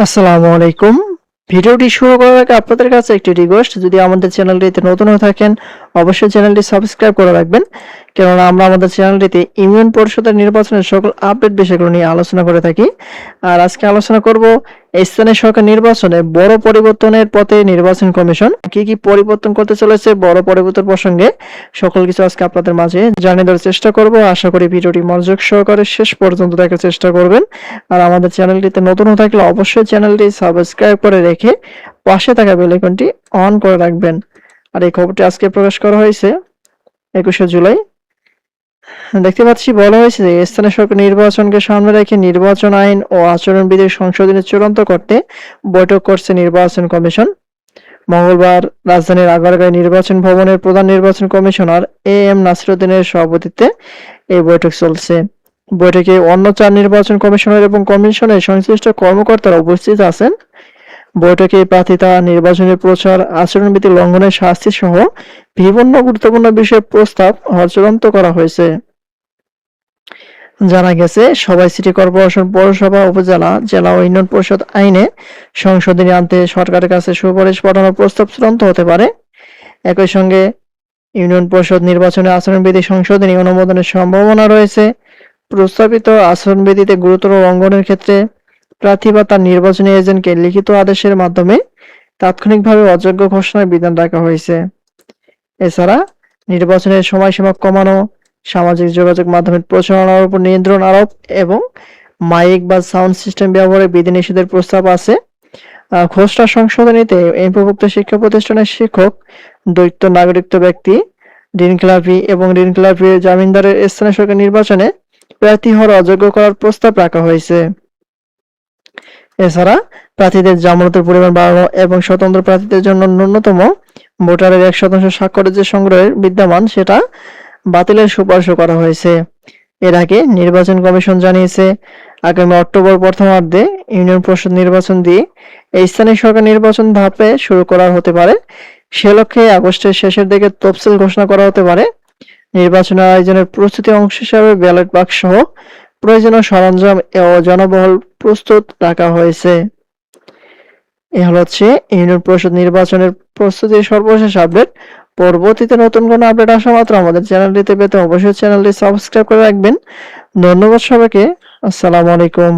আসসালামু আলাইকুম। ভিডিওটি শুরু করার আগে আপনাদের কাছে একটি রিকোয়েস্ট, যদি আমাদের চ্যানেলটিতে নতুন হয়ে থাকেন অবশ্যই চ্যানেলটি সাবস্ক্রাইব করে রাখবেন। কেননা আমরা আমাদের চ্যানেলটিতে ইউনিয়ন পরিষদের নির্বাচনের সকল আপডেট বিষয়গুলো নিয়ে আলোচনা করে থাকি। আর আজকে আলোচনা করব স্থানীয় সরকার নির্বাচনে বড় পরিবর্তনের পথে নির্বাচন কমিশন কি কি পরিবর্তন করতে চলেছে বড় পরিবর্তন প্রসঙ্গে সকল কিছু আজকে আপনাদের মাঝে জানিয়ে দেওয়ার চেষ্টা করব। আশা করি ভিডিওটি মনোযোগ সহকারে শেষ পর্যন্ত দেখার চেষ্টা করবেন। আর আমাদের চ্যানেলটিতে নতুন হয়ে থাকলে অবশ্যই চ্যানেলটি সাবস্ক্রাইব করে রেখে পাশে থাকা বেল আইকনটি অন করে রাখবেন। আর এই খবরটি আজকে প্রকাশ করা হয়েছে 21শে জুলাই। দেখতে পাচ্ছি বলা হয়েছে যে স্থানীয় সরকার নির্বাচনকে সামনে রেখে নির্বাচন আইন ও আচরণবিধির সংশোধনী চূড়ান্ত করতে বৈঠক করছে নির্বাচন কমিশন। মঙ্গলবার রাজধানীর আগারগাঁও নির্বাচন ভবনের প্রধান নির্বাচন কমিশনার এম নাসিরউদ্দিনের সভাপতিত্বে এই বৈঠক চলছে। বৈঠকে অন্য 4 নির্বাচন কমিশনার এবং কমিশনের সংশ্লিষ্ট কর্মকর্তারা উপস্থিত আছেন। বৈঠকে প্রার্থিতা, নির্বাচনের প্রচার, আচরণবিধি লঙ্ঘনের শাস্তি সহ বিভিন্ন গুরুত্বপূর্ণ বিষয়ে প্রস্তাব চূড়ান্ত করা হয়েছে। জানা গেছে, সবাই সিটি কর্পোরেশন, পৌরসভা, উপজেলা, জেলা ও ইউনিয়ন পরিষদ আইনে সংশোধনী আনতে সরকারের কাছে সুপারিশ পাঠানোর প্রস্তাব চূড়ান্ত হতে পারে। একই সঙ্গে ইউনিয়ন পরিষদ নির্বাচনে আচরণবিধি সংশোধনী অনুমোদনের সম্ভাবনা রয়েছে। প্রস্তাবিত আচরণবিধিতে গুরুতর লঙ্ঘনের ক্ষেত্রে প্রার্থী বা তার নির্বাচনী এজেন্টকে লিখিত আদেশের মাধ্যমে তাৎক্ষণিকভাবে অযোগ্য ঘোষণার বিধান রাখা হয়েছে। এছাড়া নির্বাচনের সময়সীমা কমানো, সামাজিক যোগাযোগ মাধ্যমের প্রচারণার উপর নিয়ন্ত্রণ আরোপ এবং মাইক বা সাউন্ড সিস্টেম ব্যবহারে বিধিনিষেধের প্রস্তাব আছে। খসড়া সংশোধনীতে এমপিভুক্ত শিক্ষা প্রতিষ্ঠানের শিক্ষক, দ্বৈত নাগরিকত্ব ব্যক্তি, ঋণখেলাপি এবং ঋণখেলাপির জামিনদারের স্থানীয় সরকার নির্বাচনে প্রার্থী হওয়ার অযোগ্য করার প্রস্তাব রাখা হয়েছে। এছাড়া প্রার্থীদের জামানতের পরিমাণ বাড়ানো এবং স্বতন্ত্র প্রার্থীদের জন্য ন্যূনতম ভোটারের 1% স্বাক্ষরের যে সংগ্রহের বিদ্যমান সেটা বাতিলের সুপারিশও করা হয়েছে। এর আগে নির্বাচন কমিশন জানিয়েছে, আগামী অক্টোবর প্রথমার্ধে ইউনিয়ন পরিষদ নির্বাচন দিয়ে এই স্থানীয় সরকার নির্বাচন ধাপে শুরু করা হতে পারে। সে লক্ষ্যে আগস্টের শেষের দিকে তফসিল ঘোষণা করা হতে পারে। নির্বাচনের আয়োজনের প্রস্তুতি অংশ হিসাবে ব্যালট বাক্স সহ প্রয়োজনীয় সরঞ্জাম ও জনবল প্রস্তুত রাখা হয়েছে। এ হচ্ছে ইউনিয়ন পরিষদ নির্বাচনের প্রস্তুতির সর্বশেষ আপডেট। পরবর্তীতে নতুন কোনো আপডেট আসা মাত্র আমাদের চ্যানেলটিতে পেতে অবশ্যই চ্যানেলটি সাবস্ক্রাইব করে রাখবেন। ধন্যবাদ সবাইকে। আসসালামু আলাইকুম।